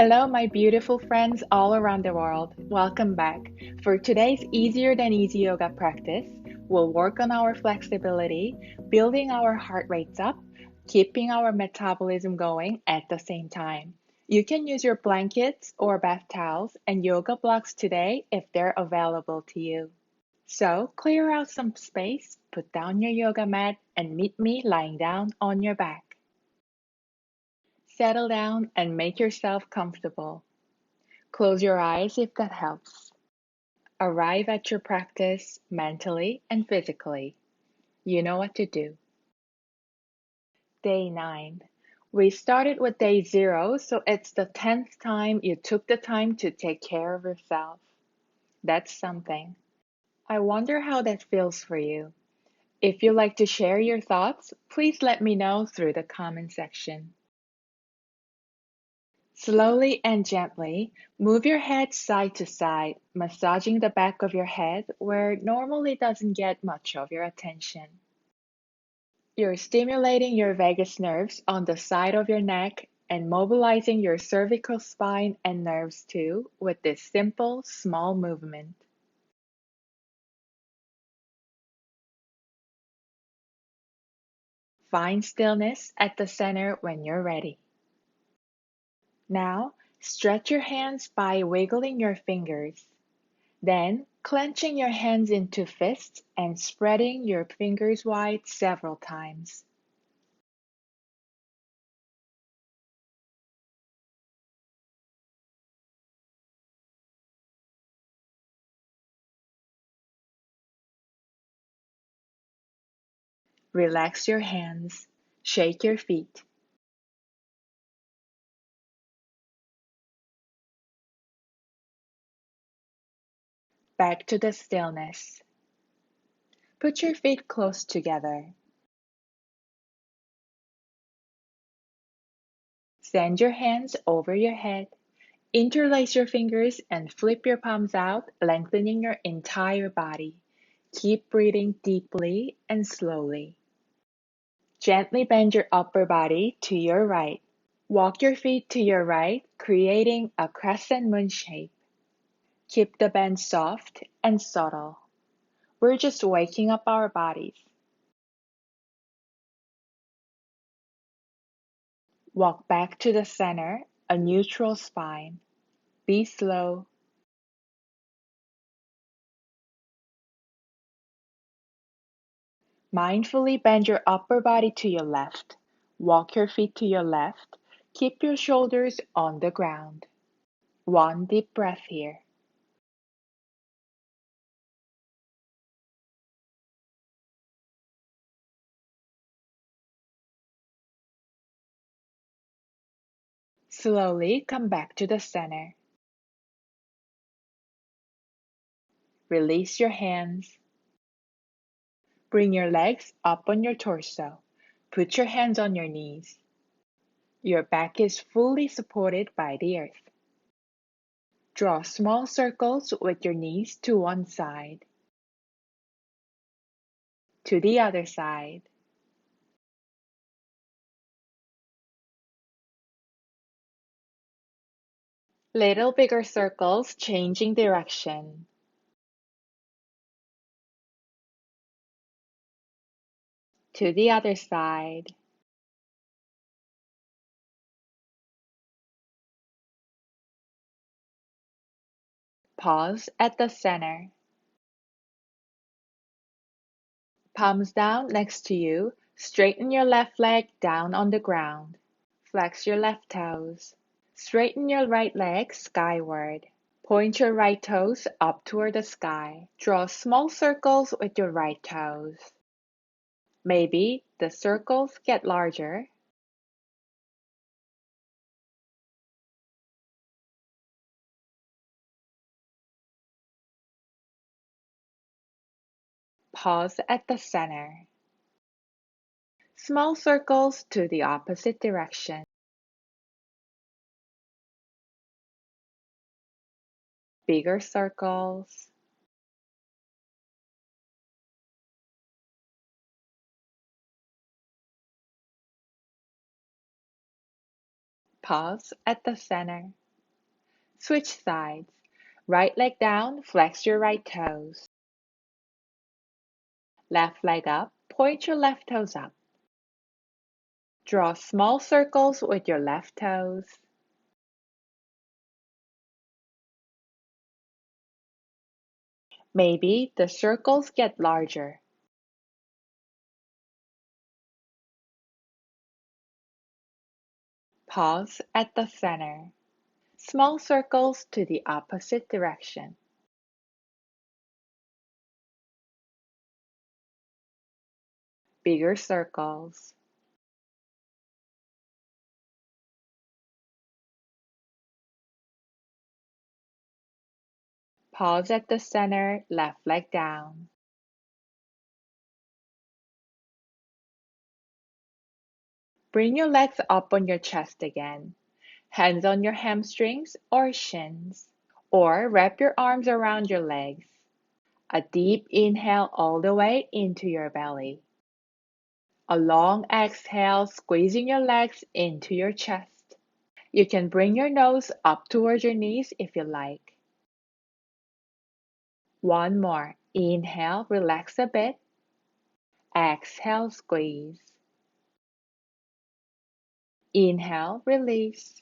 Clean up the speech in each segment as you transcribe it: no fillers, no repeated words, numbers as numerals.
Hello, my beautiful friends all around the world. Welcome back. For today's Easier Than Easy yoga practice, we'll work on our flexibility, building our heart rates up, keeping our metabolism going at the same time. You can use your blankets or bath towels and yoga blocks today if they're available to you. So, clear out some space, put down your yoga mat, and meet me lying down on your back. Settle down and make yourself comfortable. Close your eyes if that helps. Arrive at your practice mentally and physically. You know what to do. Day 9. We started with day 0, so it's the 10th time you took the time to take care of yourself. That's something. I wonder how that feels for you. If you'd like to share your thoughts, please let me know through the comment section. Slowly and gently, move your head side to side, massaging the back of your head where it normally doesn't get much of your attention. You're stimulating your vagus nerves on the side of your neck and mobilizing your cervical spine and nerves too with this simple, small movement. Find stillness at the center when you're ready. Now, stretch your hands by wiggling your fingers. Then, clenching your hands into fists and spreading your fingers wide several times. Relax your hands. Shake your feet. Back to the stillness. Put your feet close together. Send your hands over your head. Interlace your fingers and flip your palms out, lengthening your entire body. Keep breathing deeply and slowly. Gently bend your upper body to your right. Walk your feet to your right, creating a crescent moon shape. Keep the bend soft and subtle. We're just waking up our bodies. Walk back to the center, a neutral spine. Be slow. Mindfully bend your upper body to your left. Walk your feet to your left. Keep your shoulders on the ground. One deep breath here. Slowly come back to the center. Release your hands. Bring your legs up on your torso. Put your hands on your knees. Your back is fully supported by the earth. Draw small circles with your knees to one side, to the other side. Little bigger circles changing direction. To the other side. Pause at the center. Palms down next to you. Straighten your left leg down on the ground. Flex your left toes. Straighten your right leg skyward. Point your right toes up toward the sky. Draw small circles with your right toes. Maybe the circles get larger. Pause at the center. Small circles to the opposite direction. Bigger circles. Pause at the center. Switch sides. Right leg down, flex your right toes. Left leg up, point your left toes up. Draw small circles with your left toes. Maybe the circles get larger. Pause at the center. Small circles to the opposite direction. Bigger circles. Pause at the center, left leg down. Bring your legs up on your chest again. Hands on your hamstrings or shins. Or wrap your arms around your legs. A deep inhale all the way into your belly. A long exhale, squeezing your legs into your chest. You can bring your nose up towards your knees if you like. One more. Inhale, relax a bit. Exhale, squeeze. Inhale, release.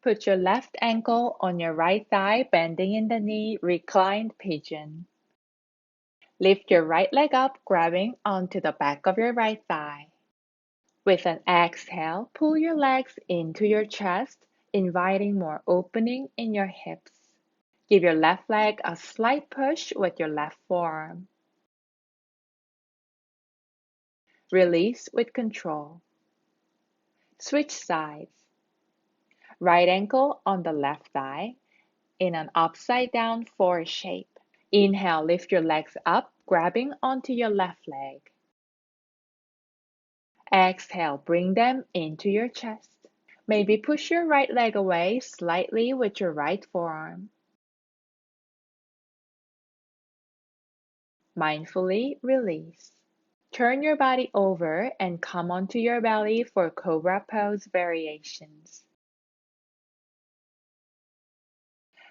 Put your left ankle on your right thigh, bending in the knee, reclined pigeon. Lift your right leg up, grabbing onto the back of your right thigh. With an exhale, pull your legs into your chest, inviting more opening in your hips. Give your left leg a slight push with your left forearm. Release with control. Switch sides. Right ankle on the left thigh in an upside down four shape. Inhale, lift your legs up, grabbing onto your left leg. Exhale, bring them into your chest. Maybe push your right leg away slightly with your right forearm. Mindfully release. Turn your body over and come onto your belly for Cobra Pose variations.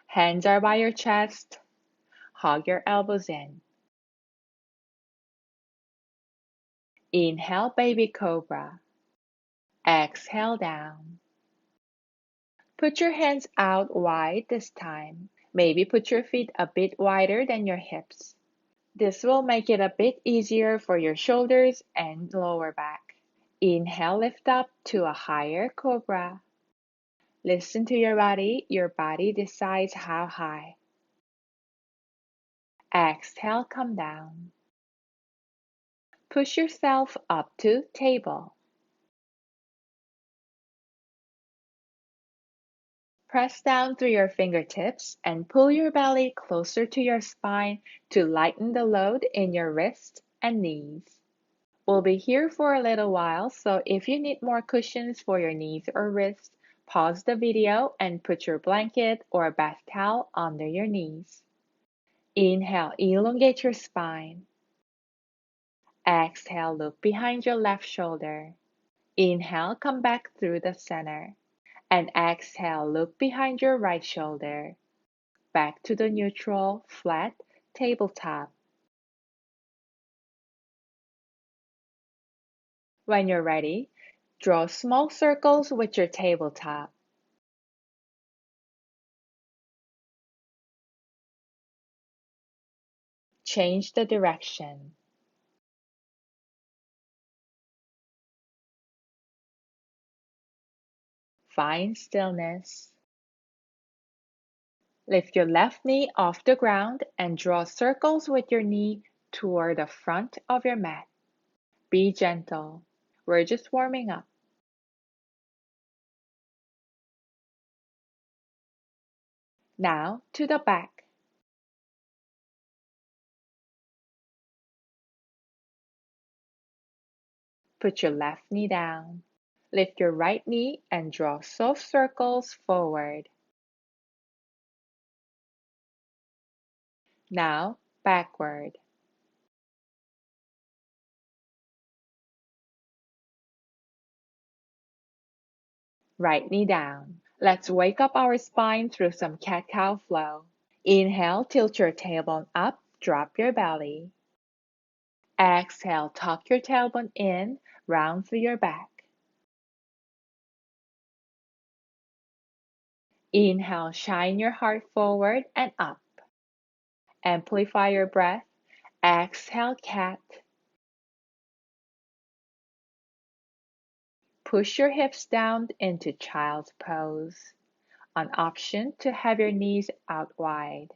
Hands are by your chest. Hug your elbows in. Inhale, baby cobra. Exhale down. Put your hands out wide this time. Maybe put your feet a bit wider than your hips. This will make it a bit easier for your shoulders and lower back. Inhale, lift up to a higher cobra. Listen to your body. Your body decides how high. Exhale, come down. Push yourself up to table. Press down through your fingertips and pull your belly closer to your spine to lighten the load in your wrists and knees. We'll be here for a little while, so if you need more cushions for your knees or wrists, pause the video and put your blanket or a bath towel under your knees. Inhale, elongate your spine. Exhale, look behind your left shoulder. Inhale, come back through the center. And exhale, look behind your right shoulder. Back to the neutral, flat tabletop. When you're ready, draw small circles with your tabletop. Change the direction. Find stillness. Lift your left knee off the ground and draw circles with your knee toward the front of your mat. Be gentle. We're just warming up. Now to the back. Put your left knee down. Lift your right knee and draw soft circles forward. Now backward. Right knee down. Let's wake up our spine through some cat-cow flow. Inhale, tilt your tailbone up, drop your belly. Exhale, tuck your tailbone in, round through your back. Inhale, shine your heart forward and up. Amplify your breath. Exhale, cat. Push your hips down into child's pose. An option to have your knees out wide.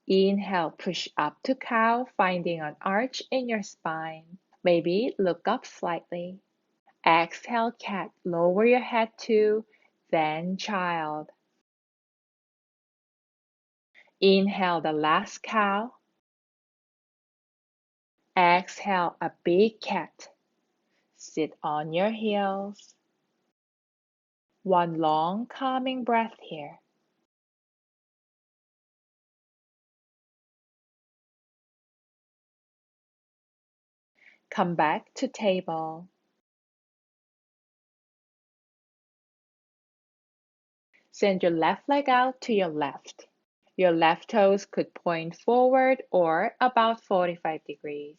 Inhale, push up to cow, finding an arch in your spine. Maybe look up slightly. Exhale, cat. Lower your head to, then child. Inhale, the last cow. Exhale, a big cat. Sit on your heels. One long, calming breath here. Come back to table. Send your left leg out to your left. Your left toes could point forward or about 45 degrees.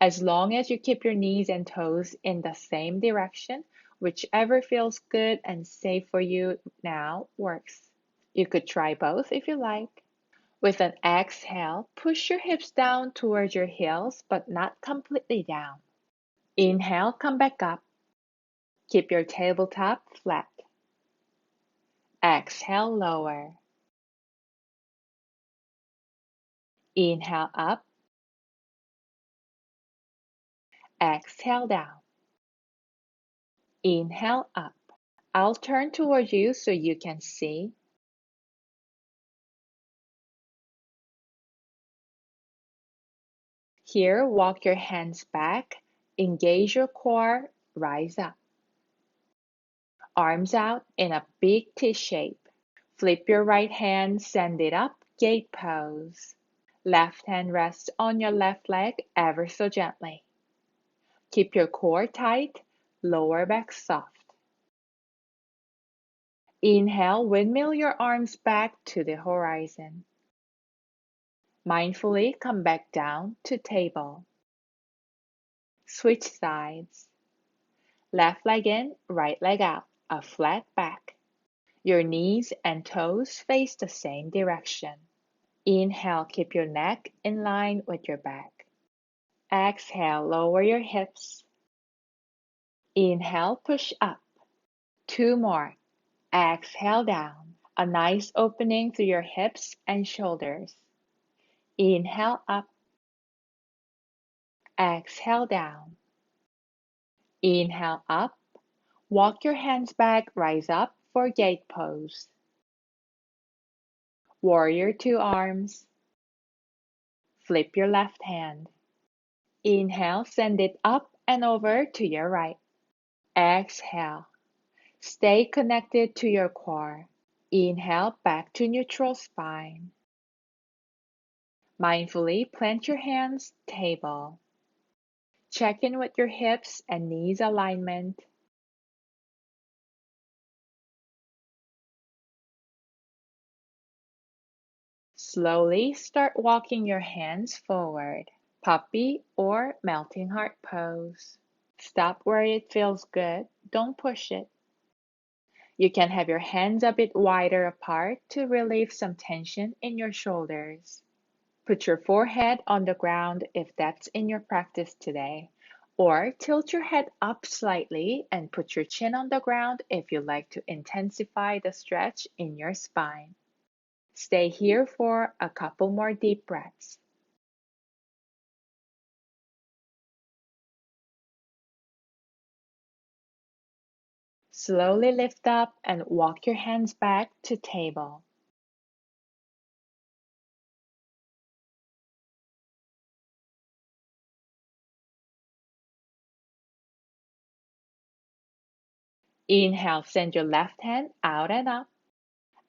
As long as you keep your knees and toes in the same direction, whichever feels good and safe for you now works. You could try both if you like. With an exhale, push your hips down towards your heels, but not completely down. Inhale, come back up. Keep your tabletop flat. Exhale, lower. Inhale up. Exhale down. Inhale up. I'll turn towards you so you can see. Here, walk your hands back, engage your core, rise up. Arms out in a big T shape. Flip your right hand, send it up, gate pose. Left hand rests on your left leg ever so gently. Keep your core tight, lower back soft. Inhale, windmill your arms back to the horizon. Mindfully come back down to table. Switch sides. Left leg in, right leg out, a flat back. Your knees and toes face the same direction. Inhale, keep your neck in line with your back. Exhale, lower your hips. Inhale, push up. Two more. Exhale down. A nice opening through your hips and shoulders. Inhale up. Exhale down. Inhale up. Walk your hands back, rise up for gate pose. Warrior two arms. Flip your left hand. Inhale, send it up and over to your right. Exhale. Stay connected to your core. Inhale, back to neutral spine. Mindfully plant your hands, table. Check in with your hips and knees alignment. Slowly start walking your hands forward. Puppy or melting heart pose. Stop where it feels good. Don't push it. You can have your hands a bit wider apart to relieve some tension in your shoulders. Put your forehead on the ground if that's in your practice today, or tilt your head up slightly and put your chin on the ground if you like to intensify the stretch in your spine. Stay here for a couple more deep breaths. Slowly lift up and walk your hands back to table. Inhale, send your left hand out and up.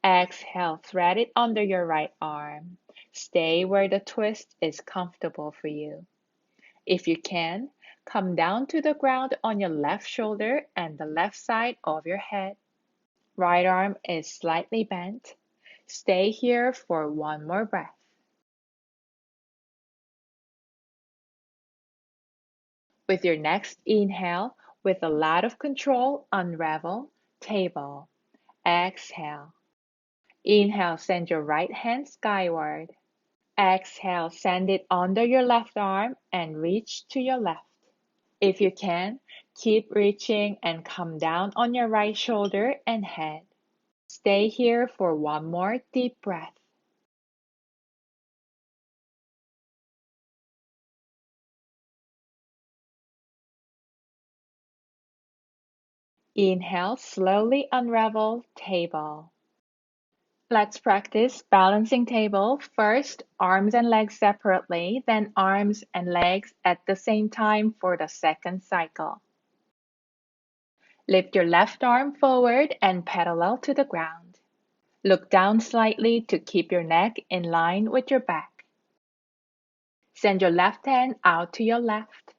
Exhale, thread it under your right arm. Stay where the twist is comfortable for you. If you can, Come down to the ground on your left shoulder and the left side of your head. Right arm is slightly bent. Stay here for one more breath. With your next inhale, with a lot of control, unravel, table. Exhale. Inhale, send your right hand skyward. Exhale, send it under your left arm and reach to your left. If you can, keep reaching and come down on your right shoulder and head. Stay here for one more deep breath. Inhale, slowly unravel, table. Let's practice balancing table. First, arms and legs separately, then arms and legs at the same time for the second cycle. Lift your left arm forward and parallel to the ground. Look down slightly to keep your neck in line with your back. Send your left hand out to your left.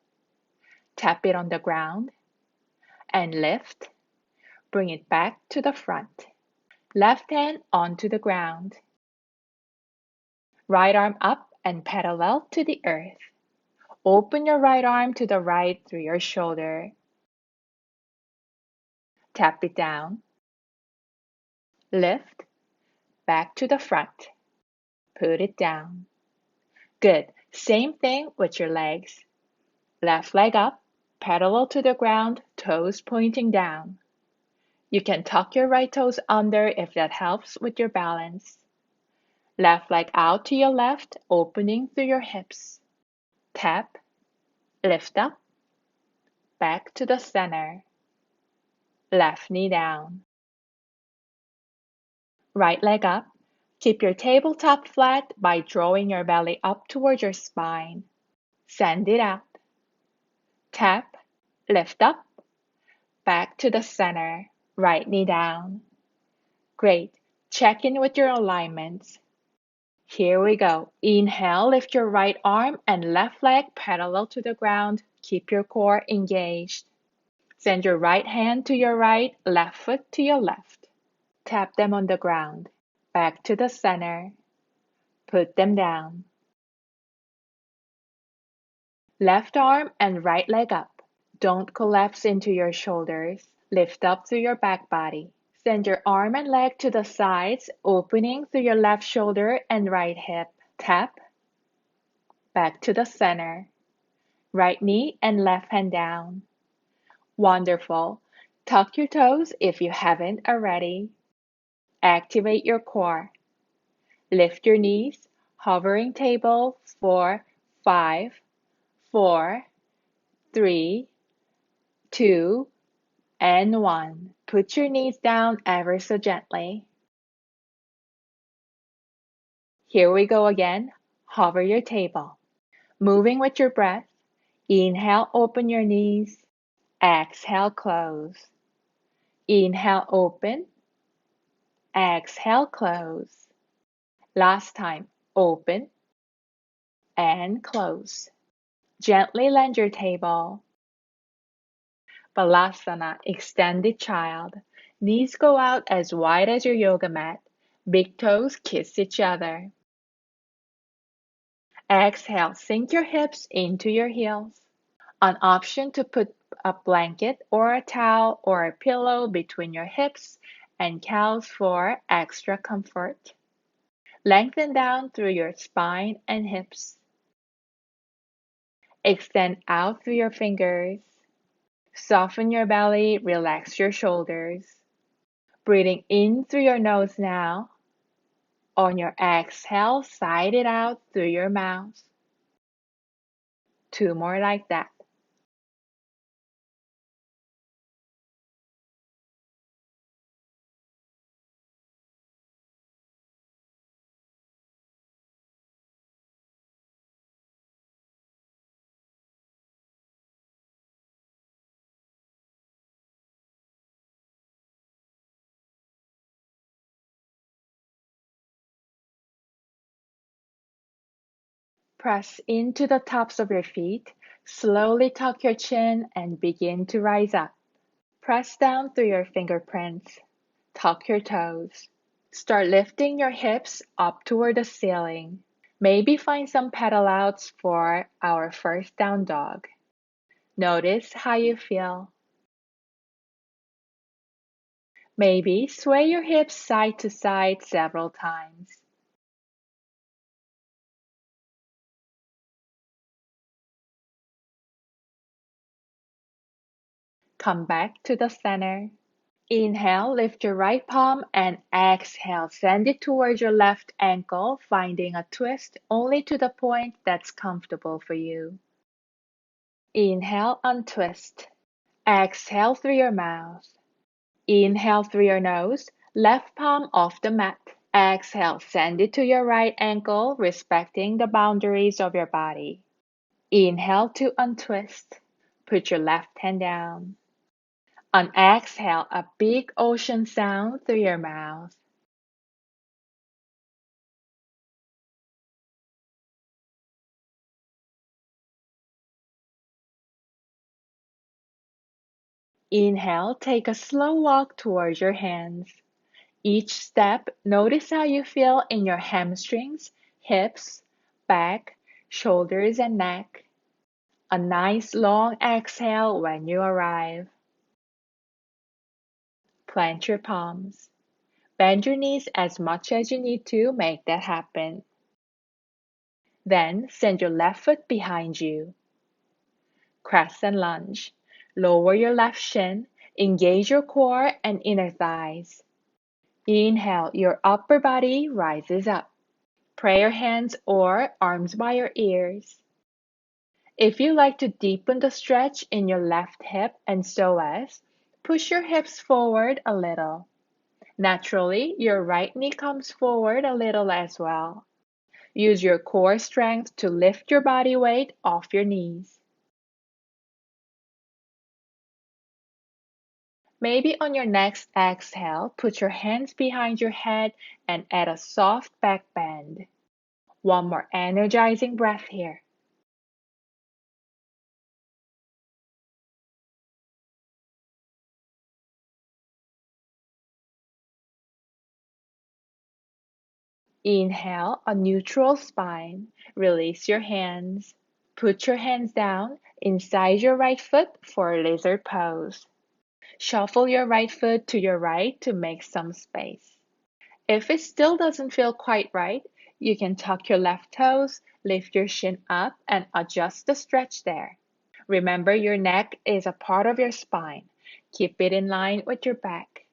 Tap it on the ground and lift. Bring it back to the front. Left hand onto the ground. Right arm up and parallel to the earth. Open your right arm to the right through your shoulder. Tap it down. Lift. Back to the front. Put it down. Good. Same thing with your legs. Left leg up, parallel to the ground, toes pointing down. You can tuck your right toes under if that helps with your balance. Left leg out to your left, opening through your hips. Tap, lift up, back to the center. Left knee down. Right leg up. Keep your tabletop flat by drawing your belly up towards your spine. Send it out. Tap, lift up, back to the center. Right knee down. Great. Check in with your alignments. Here we go. Inhale, lift your right arm and left leg parallel to the ground. Keep your core engaged. Send your right hand to your right, left foot to your left. Tap them on the ground. Back to the center. Put them down. Left arm and right leg up. Don't collapse into your shoulders. Lift up through your back body. Send your arm and leg to the sides, opening through your left shoulder and right hip. Tap. Back to the center. Right knee and left hand down. Wonderful. Tuck your toes if you haven't already. Activate your core. Lift your knees, hovering table for 5, 4, 3, 2, and 1. Put your knees down ever so gently. Here we go again. Hover your table. Moving with your breath. Inhale, open your knees. Exhale, close. Inhale, open. Exhale, close. Last time, open and close. Gently land your table. Balasana, extended child. Knees go out as wide as your yoga mat. Big toes kiss each other. Exhale, sink your hips into your heels. An option to put a blanket or a towel or a pillow between your hips and calves for extra comfort. Lengthen down through your spine and hips. Extend out through your fingers. Soften your belly, relax your shoulders. Breathing in through your nose now. On your exhale, sigh it out through your mouth. 2 more like that. Press into the tops of your feet. Slowly tuck your chin and begin to rise up. Press down through your fingerprints. Tuck your toes. Start lifting your hips up toward the ceiling. Maybe find some pedal outs for our first down dog. Notice how you feel. Maybe sway your hips side to side several times. Come back to the center. Inhale, lift your right palm and exhale, send it towards your left ankle, finding a twist only to the point that's comfortable for you. Inhale, untwist. Exhale through your mouth. Inhale through your nose, left palm off the mat. Exhale, send it to your right ankle, respecting the boundaries of your body. Inhale to untwist. Put your left hand down. On exhale, a big ocean sound through your mouth. Inhale, take a slow walk towards your hands. Each step, notice how you feel in your hamstrings, hips, back, shoulders, and neck. A nice long exhale when you arrive. Plant your palms. Bend your knees as much as you need to make that happen. Then send your left foot behind you. Crescent lunge. Lower your left shin, engage your core and inner thighs. Inhale, your upper body rises up. Pray your hands or arms by your ears. If you like to deepen the stretch in your left hip and psoas, push your hips forward a little. Naturally, your right knee comes forward a little as well. Use your core strength to lift your body weight off your knees. Maybe on your next exhale, put your hands behind your head and add a soft back bend. One more energizing breath here. Inhale, a neutral spine. Release your hands. Put your hands down inside your right foot for lizard pose. Shuffle your right foot to your right to make some space. If it still doesn't feel quite right, you can tuck your left toes, lift your shin up, and adjust the stretch there. Remember, your neck is a part of your spine. Keep it in line with your back.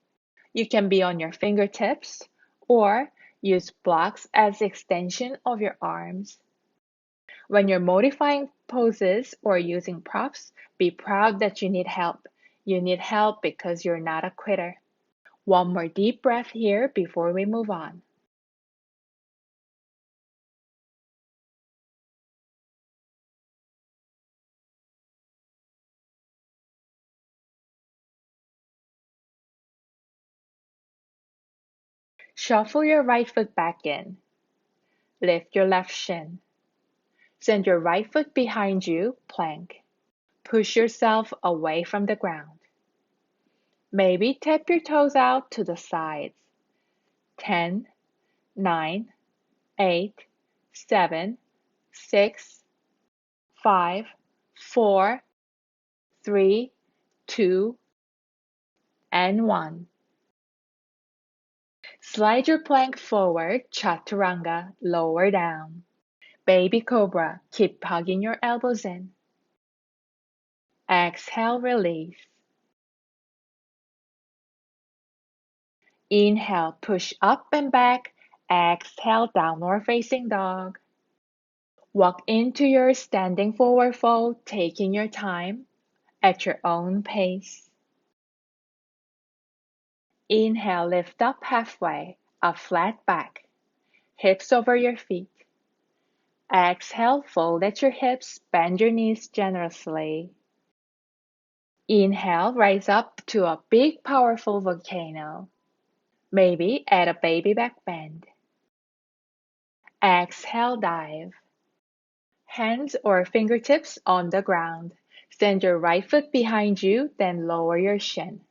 You can be on your fingertips or use blocks as extension of your arms. When you're modifying poses or using props, be proud that you need help. You need help because you're not a quitter. One more deep breath here before we move on. Shuffle your right foot back in. Lift your left shin. Send your right foot behind you, plank. Push yourself away from the ground. Maybe tap your toes out to the sides. 10, 9, 8, 7, 6, 5, 4, 3, 2, and 1. Slide your plank forward, chaturanga, lower down. Baby cobra, keep hugging your elbows in. Exhale, release. Inhale, push up and back. Exhale, downward facing dog. Walk into your standing forward fold, taking your time at your own pace. Inhale, lift up halfway, a flat back, hips over your feet. Exhale, fold at your hips, bend your knees generously. Inhale, rise up to a big, powerful volcano. Maybe add a baby back bend. Exhale, dive. Hands or fingertips on the ground. Send your right foot behind you, then lower your shin.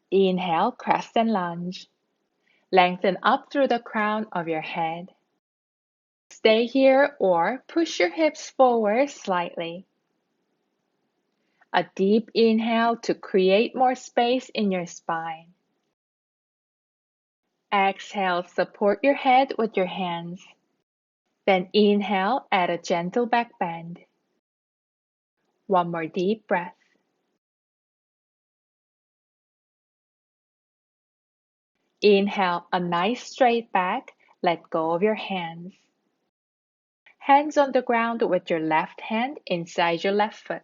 Inhale, crest and lunge. Lengthen up through the crown of your head. Stay here or push your hips forward slightly. A deep inhale to create more space in your spine. Exhale, support your head with your hands. Then inhale, add a gentle back bend. One more deep breath. Inhale, a nice straight back. Let go of your hands. Hands on the ground with your left hand inside your left foot.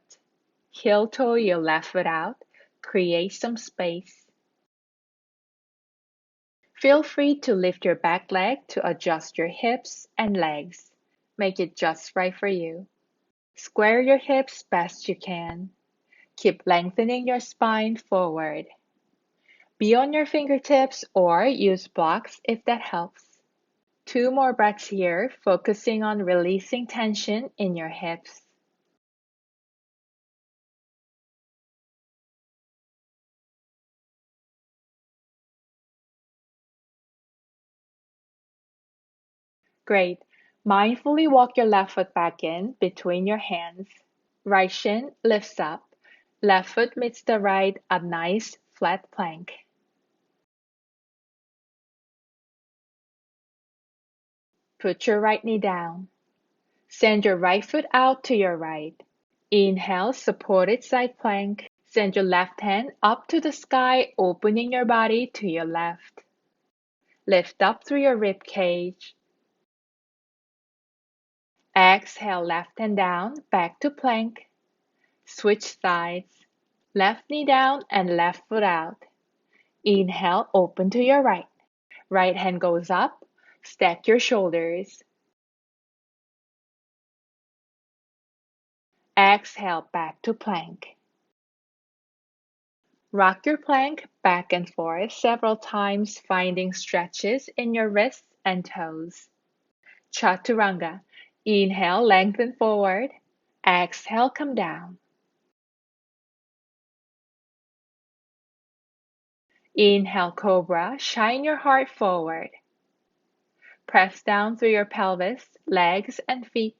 Heel toe your left foot out. Create some space. Feel free to lift your back leg to adjust your hips and legs. Make it just right for you. Square your hips best you can. Keep lengthening your spine forward. Be on your fingertips or use blocks if that helps. 2 more breaths here, focusing on releasing tension in your hips. Great. Mindfully walk your left foot back in between your hands. Right shin lifts up. Left foot meets the right, a nice flat plank. Put your right knee down. Send your right foot out to your right. Inhale, supported side plank. Send your left hand up to the sky, opening your body to your left. Lift up through your rib cage. Exhale, left hand down, back to plank. Switch sides. Left knee down and left foot out. Inhale, open to your right. Right hand goes up. Stack your shoulders. Exhale, back to plank. Rock your plank back and forth several times, finding stretches in your wrists and toes. Chaturanga. Inhale, lengthen forward. Exhale, come down. Inhale, cobra. Shine your heart forward. Press down through your pelvis, legs, and feet.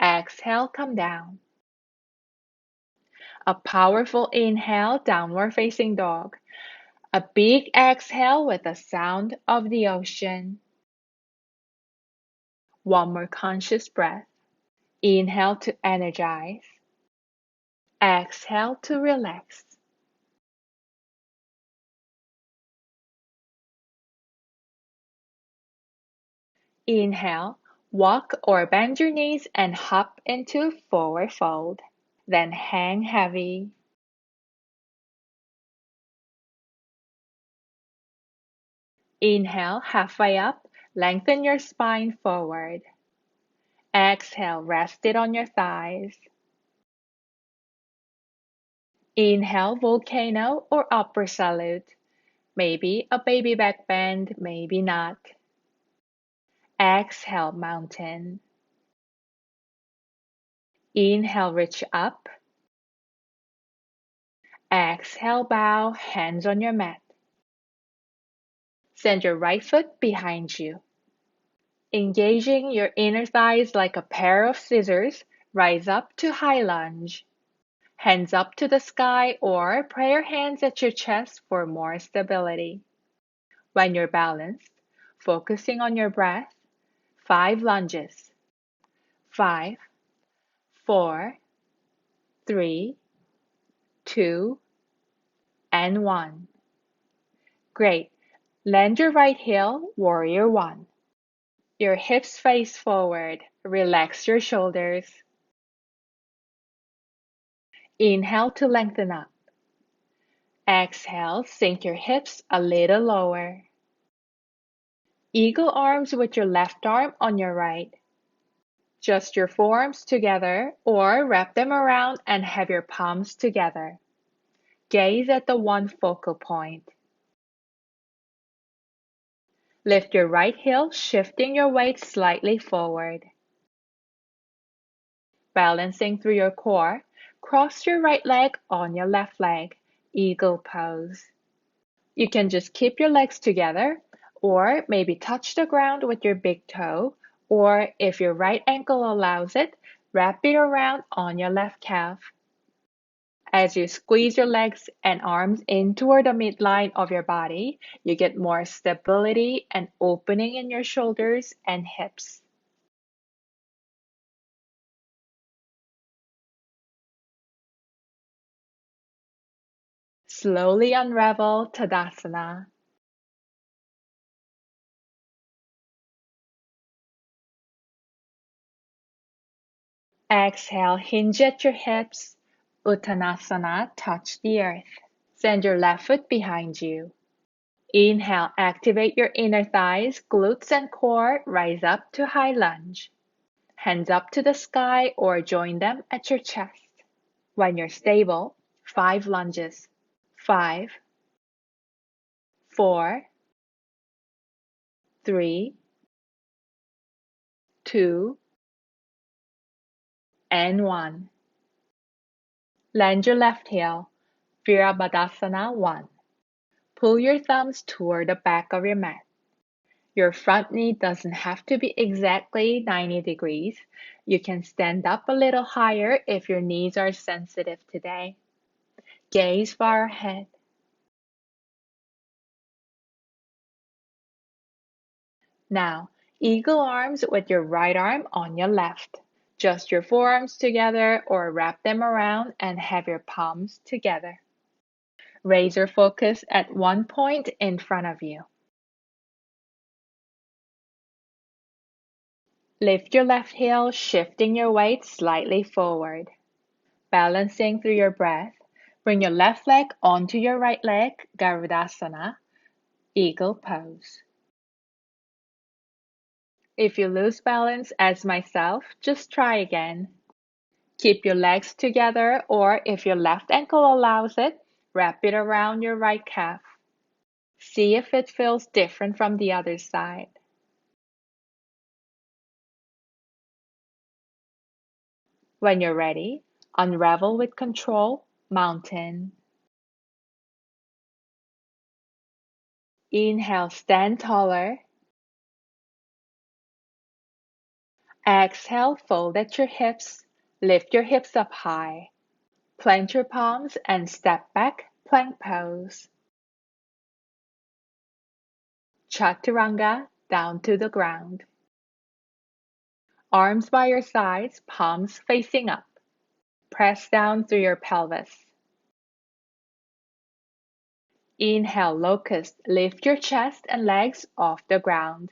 Exhale, come down. A powerful inhale, downward facing dog. A big exhale with the sound of the ocean. One more conscious breath. Inhale to energize. Exhale to relax. Inhale, walk or bend your knees and hop into forward fold. Then hang heavy. Inhale, halfway up, lengthen your spine forward. Exhale, rest it on your thighs. Inhale, volcano or upper salute. Maybe a baby back bend, maybe not. Exhale, mountain. Inhale, reach up. Exhale, bow, hands on your mat. Send your right foot behind you. Engaging your inner thighs like a pair of scissors, rise up to high lunge. Hands up to the sky or prayer hands at your chest for more stability. When you're balanced, focusing on your breath, 5 lunges. 5, 4, 3, 2, and 1. Great. Land your right heel, warrior 1. Your hips face forward. Relax your shoulders. Inhale to lengthen up. Exhale, sink your hips a little lower. Eagle arms with your left arm on your right. Just your forearms together or wrap them around and have your palms together. Gaze at the one focal point. Lift your right heel, shifting your weight slightly forward. Balancing through your core, cross your right leg on your left leg, eagle pose. You can just keep your legs together, or maybe touch the ground with your big toe, or if your right ankle allows it, wrap it around on your left calf. As you squeeze your legs and arms in toward the midline of your body, you get more stability and opening in your shoulders and hips. Slowly unravel Tadasana. Exhale, hinge at your hips. Uttanasana, touch the earth. Send your left foot behind you. Inhale, activate your inner thighs, glutes and core, rise up to high lunge. Hands up to the sky or join them at your chest. When you're stable, 5 lunges. 5, 4, 3, 2, and 1. Land your left heel. Virabhadasana 1. Pull your thumbs toward the back of your mat. Your front knee doesn't have to be exactly 90 degrees. You can stand up a little higher if your knees are sensitive today. Gaze far ahead. Now, eagle arms with your right arm on your left. Just your forearms together or wrap them around and have your palms together. Raise your focus at one point in front of you. Lift your left heel, shifting your weight slightly forward. Balancing through your breath, bring your left leg onto your right leg, Garudasana, eagle pose. If you lose balance as myself, just try again. Keep your legs together, or if your left ankle allows it, wrap it around your right calf. See if it feels different from the other side. When you're ready, unravel with control, mountain. Inhale, stand taller. Exhale, fold at your hips. Lift your hips up high. Plant your palms and step back, plank pose. Chaturanga, down to the ground. Arms by your sides, palms facing up. Press down through your pelvis. Inhale, locust. Lift your chest and legs off the ground.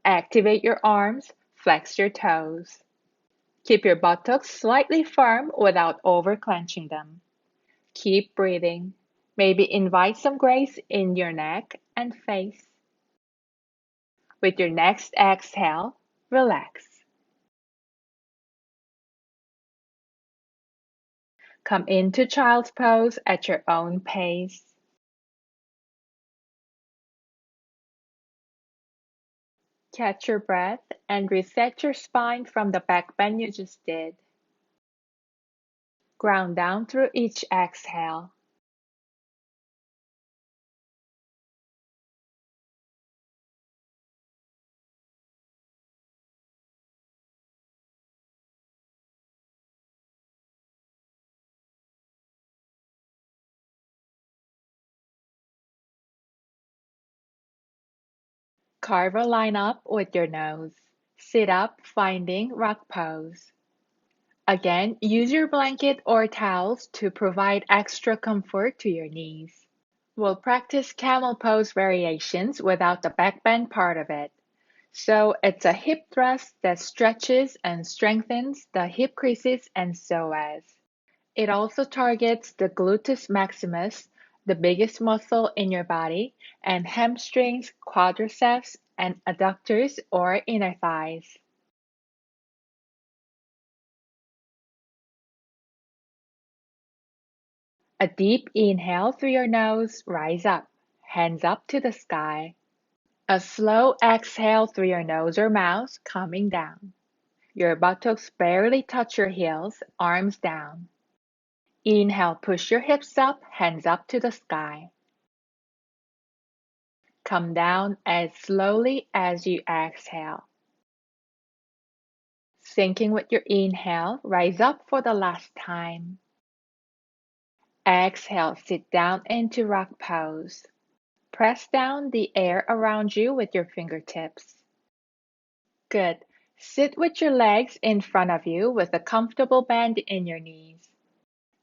Activate your arms, flex your toes. Keep your buttocks slightly firm without over clenching them. Keep breathing. Maybe invite some grace in your neck and face. With your next exhale, relax. Come into child's pose at your own pace. Catch your breath and reset your spine from the back bend you just did. Ground down through each exhale. Carve a line up with your nose. Sit up, finding rock pose. Again, use your blanket or towels to provide extra comfort to your knees. We'll practice camel pose variations without the back bend part of it. So it's a hip thrust that stretches and strengthens the hip creases and psoas. It also targets the gluteus maximus, the biggest muscle in your body, and hamstrings, quadriceps, and adductors or inner thighs. A deep inhale through your nose, rise up, hands up to the sky. A slow exhale through your nose or mouth, coming down. Your buttocks barely touch your heels, arms down. Inhale, push your hips up, hands up to the sky. Come down as slowly as you exhale. Sinking with your inhale, rise up for the last time. Exhale, sit down into rock pose. Press down the air around you with your fingertips. Good. Sit with your legs in front of you with a comfortable bend in your knees.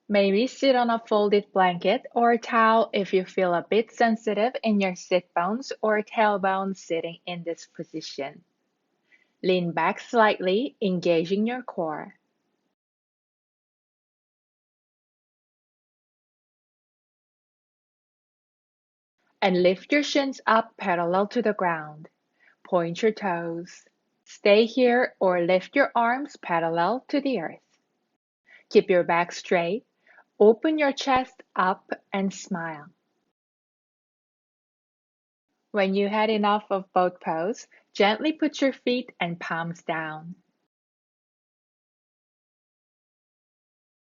Maybe sit on a folded blanket or towel if you feel a bit sensitive in your sit bones or tailbone sitting in this position. Lean back slightly, engaging your core. And lift your shins up parallel to the ground. Point your toes. Stay here or lift your arms parallel to the earth. Keep your back straight. Open your chest up and smile. When you had enough of both pose, gently put your feet and palms down.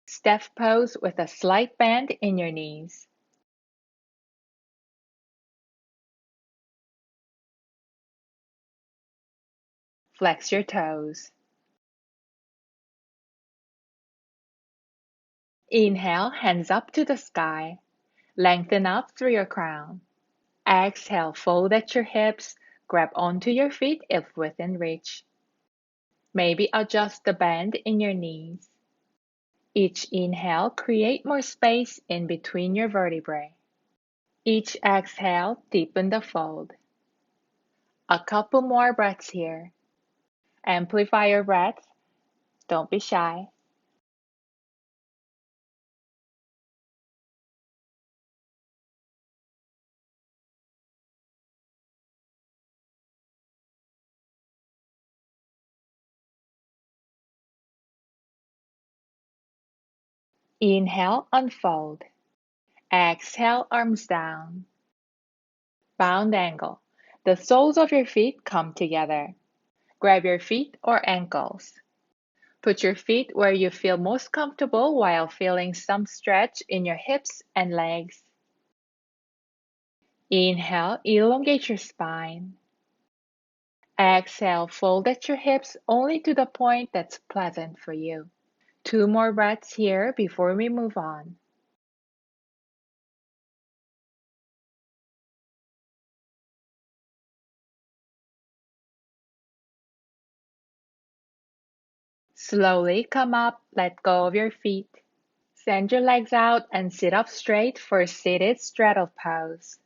Step pose with a slight bend in your knees. Flex your toes. Inhale, hands up to the sky. Lengthen up through your crown. Exhale, fold at your hips. Grab onto your feet if within reach. Maybe adjust the bend in your knees. Each inhale, create more space in between your vertebrae. Each exhale, deepen the fold. A couple more breaths here. Amplify your breath. Don't be shy. Inhale, unfold. Exhale, arms down. Bound angle. The soles of your feet come together. Grab your feet or ankles. Put your feet where you feel most comfortable while feeling some stretch in your hips and legs. Inhale, elongate your spine. Exhale, fold at your hips only to the point that's pleasant for you. 2 more breaths here before we move on. Slowly come up, let go of your feet. Send your legs out and sit up straight for seated straddle pose.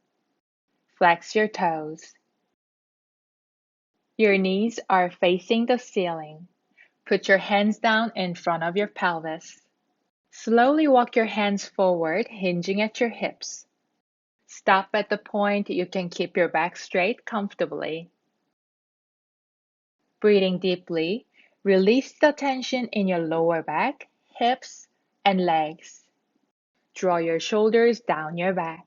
Flex your toes. Your knees are facing the ceiling. Put your hands down in front of your pelvis. Slowly walk your hands forward, hinging at your hips. Stop at the point you can keep your back straight comfortably. Breathing deeply, release the tension in your lower back, hips, and legs. Draw your shoulders down your back.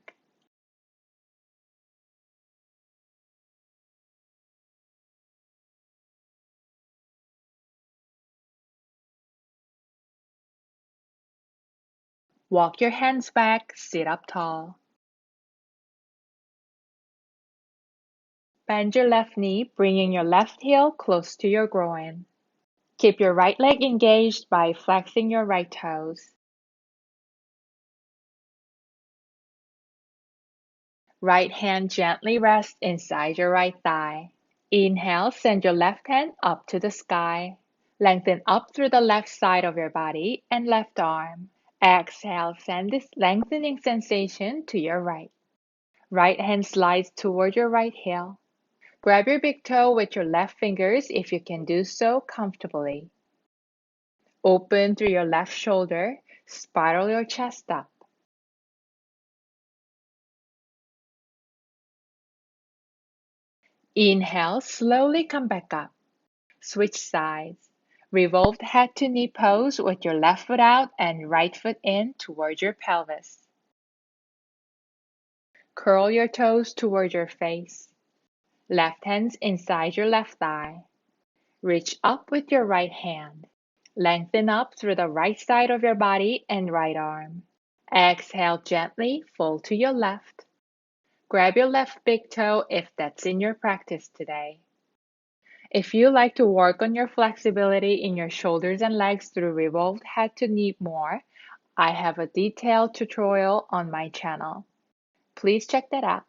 Walk your hands back, sit up tall. Bend your left knee, bringing your left heel close to your groin. Keep your right leg engaged by flexing your right toes. Right hand gently rests inside your right thigh. Inhale, send your left hand up to the sky. Lengthen up through the left side of your body and left arm. Exhale, send this lengthening sensation to your right. Right hand slides toward your right heel. Grab your big toe with your left fingers if you can do so comfortably. Open through your left shoulder, spiral your chest up. Inhale, slowly come back up. Switch sides. Revolved head to knee pose with your left foot out and right foot in toward your pelvis. Curl your toes toward your face. Left hands inside your left thigh. Reach up with your right hand. Lengthen up through the right side of your body and right arm. Exhale gently, fold to your left. Grab your left big toe if that's in your practice today. If you like to work on your flexibility in your shoulders and legs through revolved head to knee more, I have a detailed tutorial on my channel. Please check that out.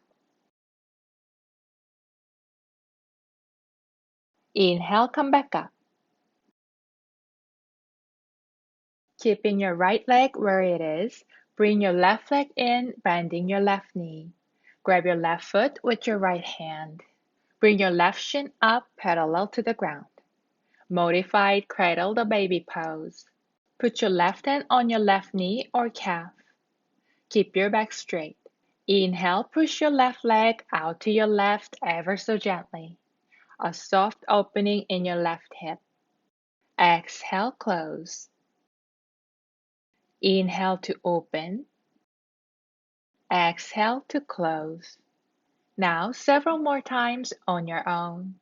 Inhale, come back up. Keeping your right leg where it is, bring your left leg in, bending your left knee. Grab your left foot with your right hand. Bring your left shin up parallel to the ground. Modified cradle the baby pose. Put your left hand on your left knee or calf. Keep your back straight. Inhale, push your left leg out to your left ever so gently. A soft opening in your left hip. Exhale, close. Inhale to open. Exhale to close. Now several more times on your own.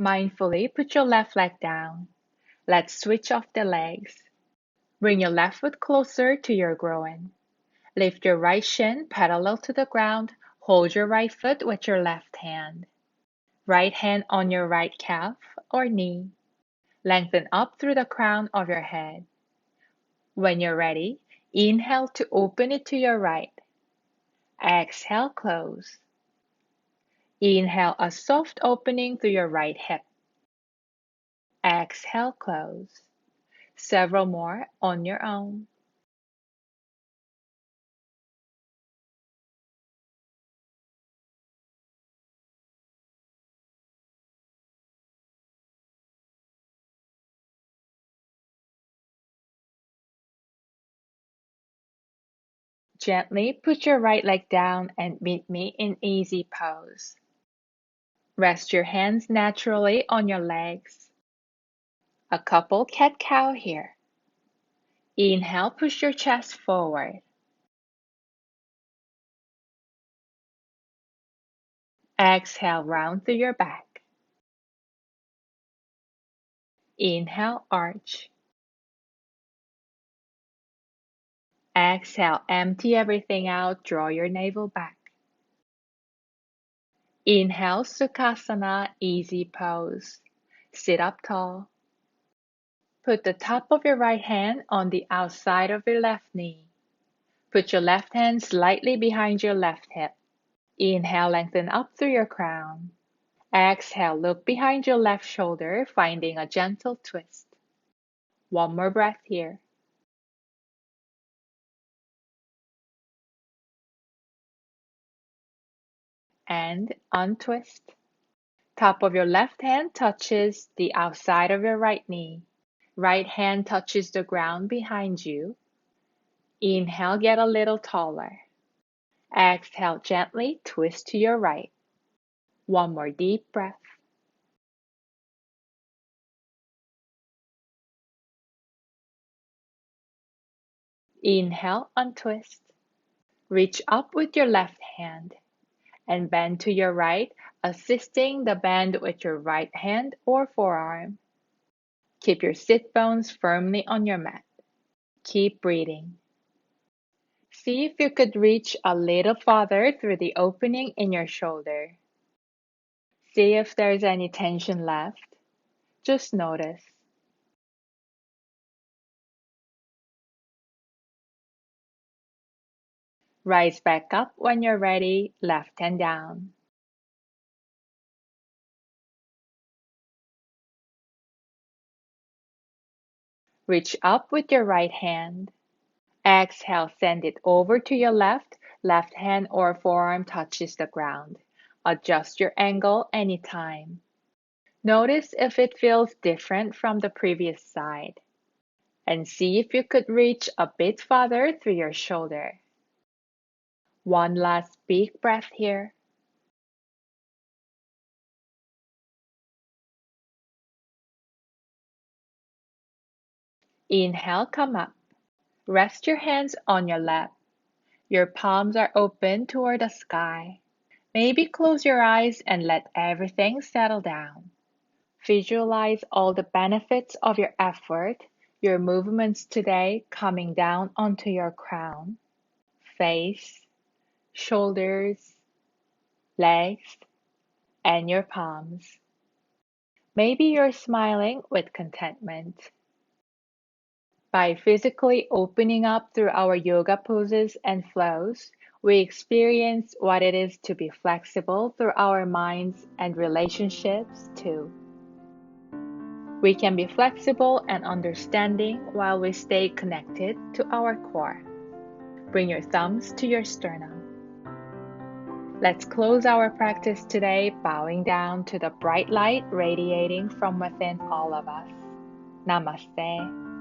Mindfully put your left leg down. Let's switch off the legs. Bring your left foot closer to your groin. Lift your right shin parallel to the ground. Hold your right foot with your left hand. Right hand on your right calf or knee. Lengthen up through the crown of your head. When you're ready, inhale to open it to your right. Exhale, close. Inhale a soft opening through your right hip. Exhale, close. Several more on your own. Gently put your right leg down and meet me in easy pose. Rest your hands naturally on your legs. A couple cat-cow here. Inhale, push your chest forward. Exhale, round through your back. Inhale, arch. Exhale, empty everything out, draw your navel back. Inhale, Sukhasana, easy pose. Sit up tall. Put the top of your right hand on the outside of your left knee. Put your left hand slightly behind your left hip. Inhale, lengthen up through your crown. Exhale, look behind your left shoulder, finding a gentle twist. One more breath here. And untwist. Top of your left hand touches the outside of your right knee. Right hand touches the ground behind you. Inhale, get a little taller. Exhale, gently twist to your right. One more deep breath. Inhale, untwist. Reach up with your left hand and bend to your right, assisting the bend with your right hand or forearm. Keep your sit bones firmly on your mat. Keep breathing. See if you could reach a little farther through the opening in your shoulder. See if there's any tension left. Just notice. Rise back up when you're ready, left hand down. Reach up with your right hand. Exhale, send it over to your left. Left hand or forearm touches the ground. Adjust your angle anytime. Notice if it feels different from the previous side. And see if you could reach a bit farther through your shoulder. One last big breath here. Inhale, come up. Rest your hands on your lap. Your palms are open toward the sky. Maybe close your eyes and let everything settle down. Visualize all the benefits of your effort, your movements today coming down onto your crown, face, shoulders, legs, and your palms. Maybe you're smiling with contentment. By physically opening up through our yoga poses and flows, we experience what it is to be flexible through our minds and relationships too. We can be flexible and understanding while we stay connected to our core. Bring your thumbs to your sternum. Let's close our practice today bowing down to the bright light radiating from within all of us. Namaste.